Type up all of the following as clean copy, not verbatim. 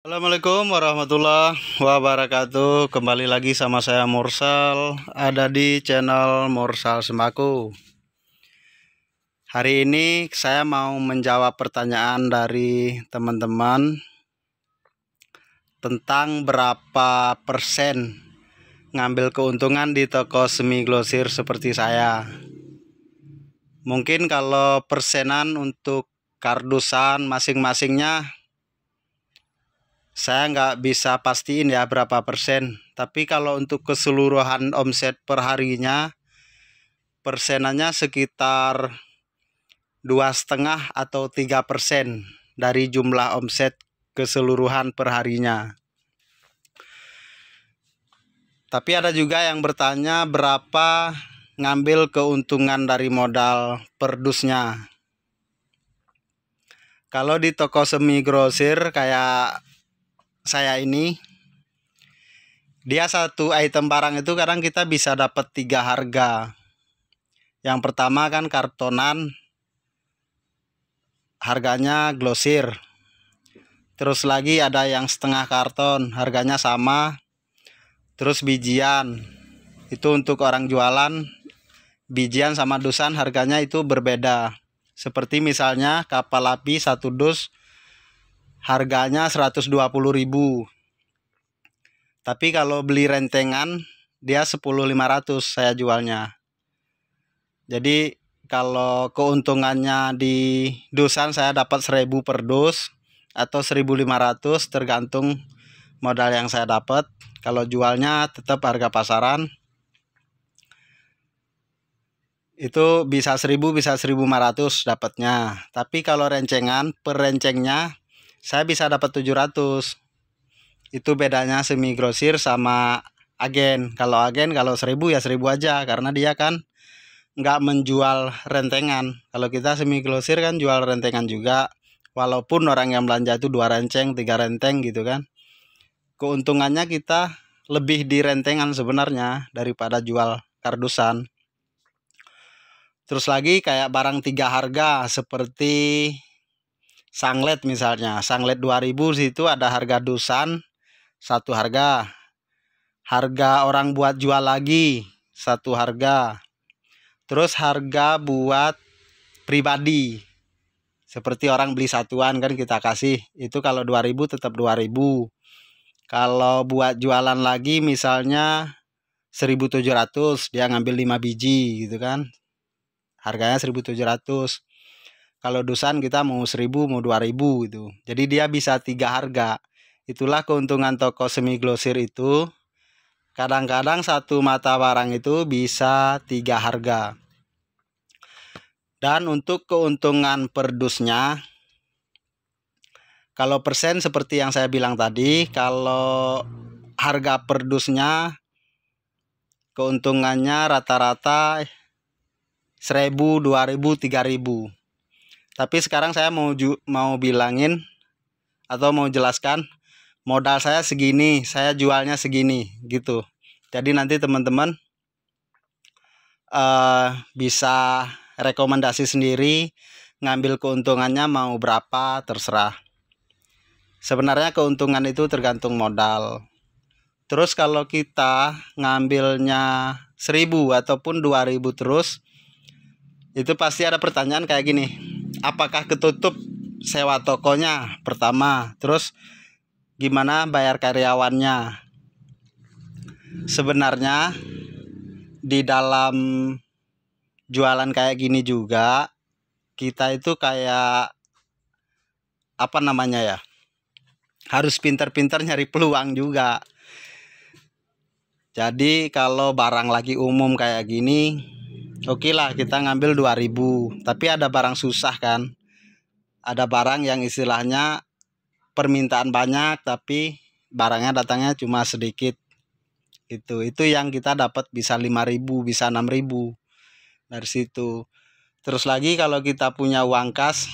Assalamualaikum warahmatullahi wabarakatuh. Kembali lagi sama saya Mursal, ada di channel Mursal Sembako. Hari ini saya mau menjawab pertanyaan dari teman-teman tentang berapa persen ngambil keuntungan di toko semi glosir seperti saya. Mungkin kalau persenan untuk kardusan masing-masingnya saya nggak bisa pastiin ya berapa persen, tapi kalau untuk keseluruhan omset per harinya persenannya sekitar 2,5 atau 3% dari jumlah omset keseluruhan per harinya. Tapi ada juga yang bertanya berapa ngambil keuntungan dari modal per dusnya. Kalau di toko semi grosir kayak saya ini, dia satu item barang itu kadang kita bisa dapat 3 harga. Yang pertama kan kartonan, harganya glosir. Terus lagi ada yang setengah karton, harganya sama. Terus bijian, itu untuk orang jualan, bijian sama dusan harganya itu berbeda. Seperti misalnya kapal api 1 dus harganya 120.000. Tapi kalau beli rentengan dia 10.500 saya jualnya. Jadi kalau keuntungannya di dusan saya dapat 1.000 per dus atau 1.500 tergantung modal yang saya dapat. Kalau jualnya tetap harga pasaran, itu bisa 1.000 bisa 1.500 dapatnya. Tapi kalau rencengan per rencengnya saya bisa dapat 700. Itu bedanya semi grosir sama agen. Kalau agen kalau 1.000 ya 1.000 aja, karena dia kan nggak menjual rentengan. Kalau kita semi grosir kan jual rentengan juga, walaupun orang yang belanja itu 2 renceng 3 renteng gitu kan. Keuntungannya kita lebih di rentengan sebenarnya daripada jual kardusan. Terus lagi kayak barang 3 harga seperti sanglet misalnya. Sanglet 2.000 situ ada harga dusan 1 harga. Harga orang buat jual lagi 1 harga. Terus harga buat pribadi, seperti orang beli satuan kan kita kasih, itu kalau 2.000 tetap 2.000. Kalau buat jualan lagi misalnya 1.700, dia ngambil 5 biji gitu kan, harganya 1.700. Kalau dusan kita mau 1.000 mau 2.000 gitu. Jadi dia bisa 3 harga. Itulah keuntungan toko semi glosir itu. Kadang-kadang satu mata barang itu bisa 3 harga. Dan untuk keuntungan per dusnya, kalau persen seperti yang saya bilang tadi, kalau harga per dusnya keuntungannya rata-rata 1.000, 2.000, 3.000. Tapi sekarang saya mau bilangin atau mau jelaskan modal saya segini, saya jualnya segini gitu. Jadi nanti teman-teman bisa rekomendasi sendiri, ngambil keuntungannya mau berapa terserah. Sebenarnya keuntungan itu tergantung modal. Terus kalau kita ngambilnya 1.000 ataupun 2.000 terus, itu pasti ada pertanyaan kayak gini, apakah ketutup sewa tokonya pertama, terus gimana bayar karyawannya. Sebenarnya di dalam jualan kayak gini juga kita itu kayak apa namanya ya, harus pintar-pintar nyari peluang juga. Jadi kalau barang lagi umum kayak gini, oke lah kita ngambil 2.000. Tapi ada barang susah kan, ada barang yang istilahnya permintaan banyak tapi barangnya datangnya cuma sedikit. Itu yang kita dapat bisa 5.000 bisa 6.000 dari situ. Terus lagi kalau kita punya uang kas,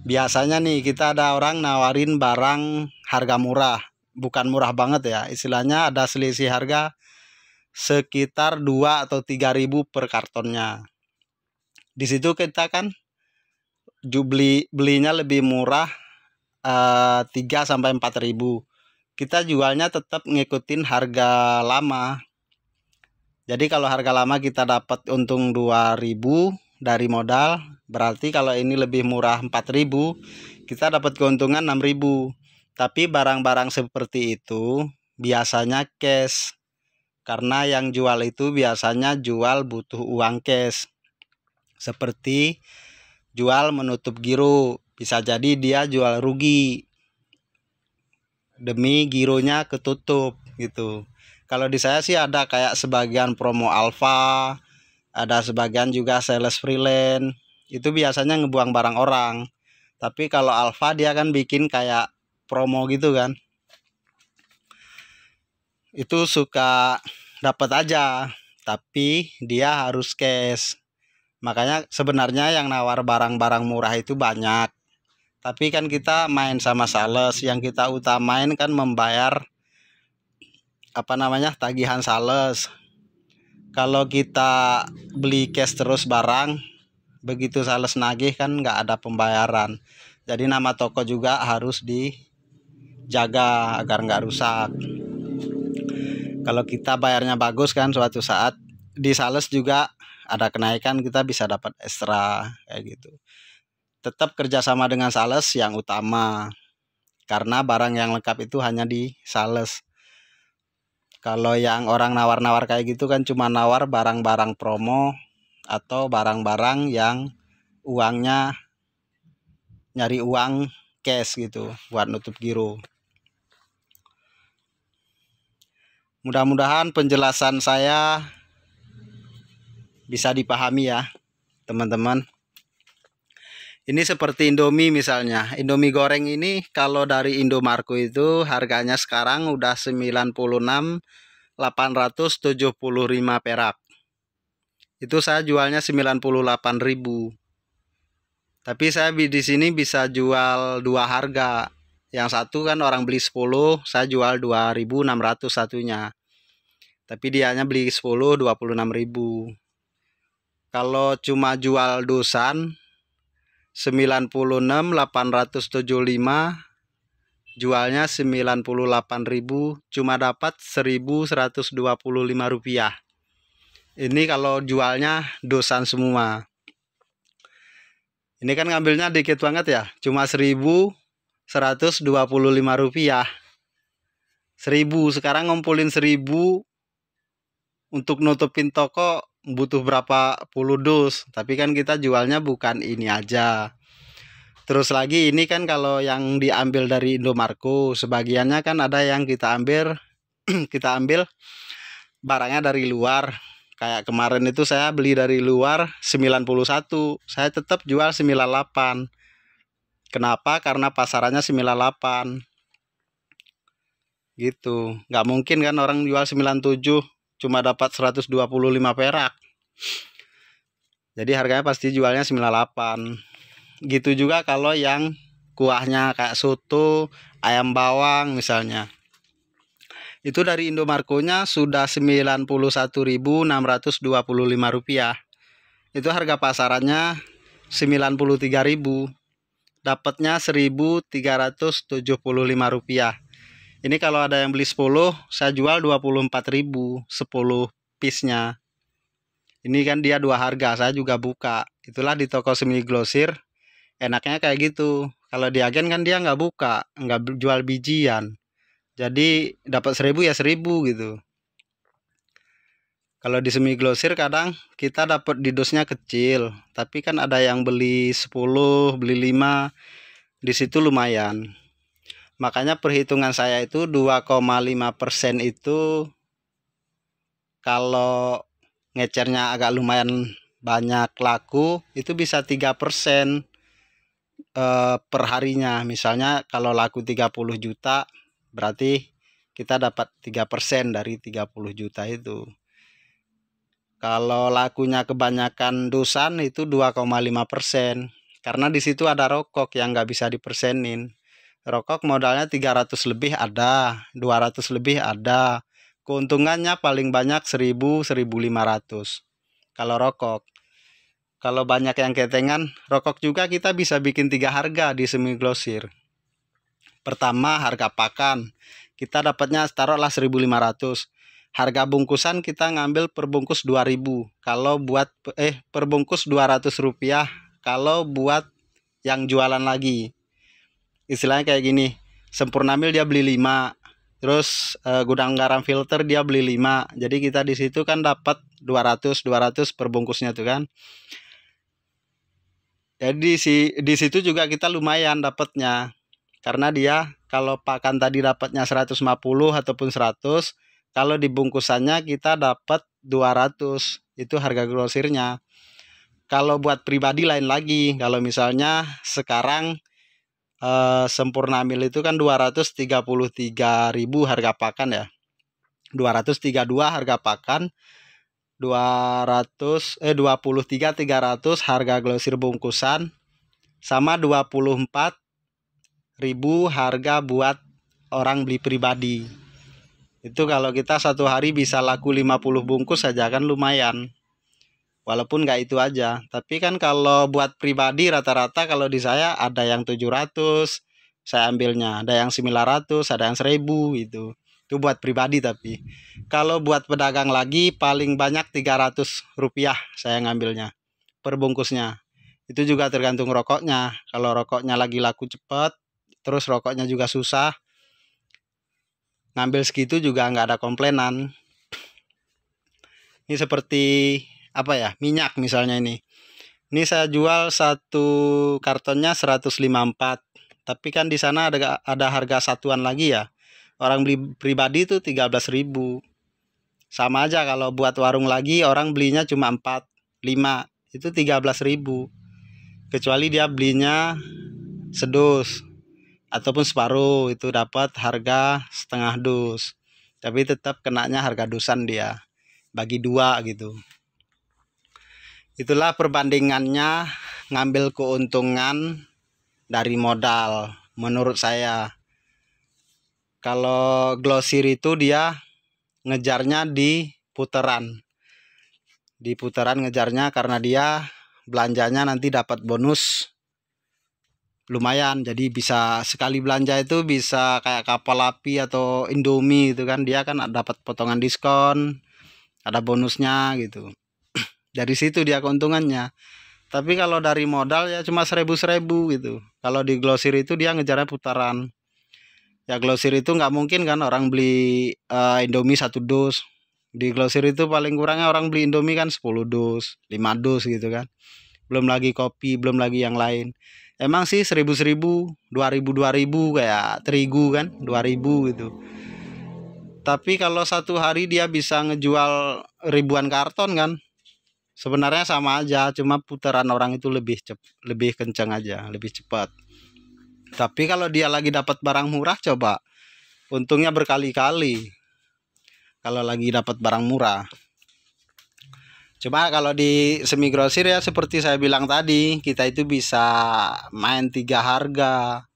biasanya nih kita ada orang nawarin barang harga murah, bukan murah banget ya, istilahnya ada selisih harga sekitar 2 atau 3.000 per kartonnya. Di situ kita kan belinya lebih murah 3 sampai 4.000. Kita jualnya tetap ngikutin harga lama. Jadi kalau harga lama kita dapat untung 2.000 dari modal, berarti kalau ini lebih murah 4.000, kita dapat keuntungan 6.000. Tapi barang-barang seperti itu biasanya cash. Karena yang jual itu biasanya jual butuh uang cash. Seperti jual menutup giro, bisa jadi dia jual rugi demi gironya ketutup gitu. Kalau di saya sih ada kayak sebagian promo alpha, ada sebagian juga sales freelance. Itu biasanya ngebuang barang orang. Tapi kalau alpha dia kan bikin kayak promo gitu kan. Itu suka dapat aja, tapi dia harus cash. Makanya sebenarnya yang nawar barang-barang murah itu banyak. Tapi kan kita main sama sales, yang kita utamain kan membayar tagihan sales. Kalau kita beli cash terus barang, begitu sales nagih kan nggak ada pembayaran. Jadi nama toko juga harus dijaga agar nggak rusak. Kalau kita bayarnya bagus kan, suatu saat di sales juga ada kenaikan, kita bisa dapat ekstra kayak gitu. Tetap kerjasama dengan sales yang utama, karena barang yang lengkap itu hanya di sales. Kalau yang orang nawar-nawar kayak gitu kan cuma nawar barang-barang promo atau barang-barang yang uangnya nyari uang cash gitu buat nutup giro. Mudah-mudahan penjelasan saya bisa dipahami ya teman-teman. Ini seperti Indomie misalnya. Indomie goreng ini kalau dari Indomarko itu harganya sekarang udah 96.875 perak. Itu saya jualnya 98.000. Tapi saya di sini bisa jual dua harga. Yang satu kan orang beli 10, saya jual 2.600 satunya. Tapi dianya beli 10 26.000. Kalau cuma jual dosan 96.875, jualnya 98.000, cuma dapat 1.125 rupiah. Ini kalau jualnya dosan semua. Ini kan ngambilnya dikit banget ya, cuma 1.125 rupiah. 1.000, sekarang ngumpulin 1.000 untuk nutupin toko butuh berapa puluh dus. Tapi kan kita jualnya bukan ini aja. Terus lagi ini kan kalau yang diambil dari Indomarko, sebagiannya kan ada yang kita ambil kita ambil barangnya dari luar. Kayak kemarin itu saya beli dari luar 91, saya tetap jual 98. Kenapa? Karena pasarannya 98. Gitu. Nggak mungkin kan orang jual 97 cuma dapat 125 perak. Jadi harganya pasti jualnya 98. Gitu juga kalau yang kuahnya kayak soto, ayam bawang misalnya. Itu dari Indomarko-nya sudah 91.625 rupiah. Itu harga pasarannya 93.000. Dapatnya 1.375 rupiah. Ini kalau ada yang beli 10, saya jual 24.000 10 piece-nya. Ini kan dia dua harga, saya juga buka. Itulah di toko semi grosir enaknya kayak gitu. Kalau di agen kan dia nggak buka, nggak jual bijian. Jadi dapat 1.000 ya 1.000 gitu. Kalau di semi grosir kadang kita dapat di dosnya kecil, tapi kan ada yang beli 10, beli 5, di situ lumayan. Makanya perhitungan saya itu 2,5% itu kalau ngecernya agak lumayan banyak laku, itu bisa 3% per harinya. Misalnya kalau laku 30 juta, berarti kita dapat 3% dari 30 juta itu. Kalau lakunya kebanyakan dosan itu 2,5%. Karena di situ ada rokok yang nggak bisa dipersenin. Rokok modalnya 300 lebih ada, 200 lebih ada. Keuntungannya paling banyak 1.000-1.500 kalau rokok. Kalau banyak yang ketengan, rokok juga kita bisa bikin 3 harga di semi grosir. Pertama harga pakan, kita dapatnya taruhlah 1.500. Harga bungkusan kita ngambil per bungkus 2.000. Kalau buat per bungkus Rp200 kalau buat yang jualan lagi. Istilahnya kayak gini, Sempurna Mil dia beli 5, terus Gudang Garam Filter dia beli 5. Jadi kita di situ kan dapat 200 per bungkusnya tuh kan. Jadi di situ juga kita lumayan dapatnya. Karena dia kalau pakan tadi dapatnya 150 ataupun 100, kalau di bungkusannya kita dapat 200. Itu harga grosirnya. Kalau buat pribadi lain lagi. Kalau misalnya sekarang Sempurna Mil itu kan 233.000 harga pakan ya. 232 harga pakan, 23.300 harga glosir bungkusan, sama 24.000 harga buat orang beli pribadi. Itu kalau kita satu hari bisa laku 50 bungkus saja kan lumayan. Walaupun nggak itu aja, tapi kan kalau buat pribadi rata-rata kalau di saya ada yang 700 saya ambilnya, ada yang 900, ada yang 1.000 gitu. Itu buat pribadi. Tapi kalau buat pedagang lagi paling banyak Rp300 saya ngambilnya per bungkusnya. Itu juga tergantung rokoknya. Kalau rokoknya lagi laku cepat, terus rokoknya juga susah, ngambil segitu juga nggak ada komplainan. Ini seperti apa ya, minyak misalnya ini saya jual satu kartonnya 154, tapi kan di sana ada harga satuan lagi ya. Orang beli pribadi itu 13.000. Sama aja kalau buat warung lagi orang belinya cuma 4, 5, itu 13.000. Kecuali dia belinya sedus ataupun separuh, itu dapat harga setengah dus. Tapi tetap kenanya harga dusan dia. Bagi 2 gitu. Itulah perbandingannya ngambil keuntungan dari modal menurut saya. Kalau glosir itu dia ngejarnya di putaran. Di putaran ngejarnya karena dia belanjanya nanti dapat bonus lumayan. Jadi bisa sekali belanja itu bisa kayak kapal api atau Indomie gitu kan. Dia kan dapat potongan diskon, ada bonusnya gitu. Dari situ dia keuntungannya. Tapi kalau dari modal ya cuma 1.000 gitu. Kalau di glosir itu dia ngejarnya putaran. Ya glosir itu nggak mungkin kan orang beli Indomie 1 dus. Di glosir itu paling kurangnya orang beli Indomie kan 10 dus, 5 dus gitu kan. Belum lagi kopi, belum lagi yang lain. Emang sih 1.000, 2.000 kayak terigu kan, 2.000 gitu. Tapi kalau satu hari dia bisa ngejual ribuan karton kan, sebenarnya sama aja, cuma putaran orang itu lebih kencang aja, lebih cepat. Tapi kalau dia lagi dapat barang murah, coba untungnya berkali-kali. Kalau lagi dapat barang murah. Cuma kalau di semi grosir ya seperti saya bilang tadi, kita itu bisa main 3 harga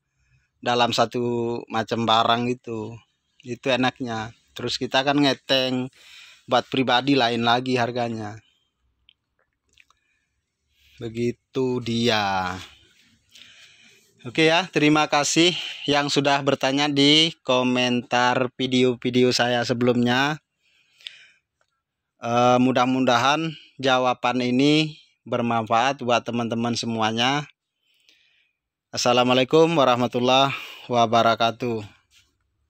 dalam satu macam barang itu. Itu enaknya. Terus kita kan ngeteng buat pribadi lain lagi harganya. Begitu dia. Oke ya, terima kasih yang sudah bertanya di komentar video-video saya sebelumnya. Mudah-mudahan jawaban ini bermanfaat buat teman-teman semuanya. Assalamualaikum warahmatullahi wabarakatuh.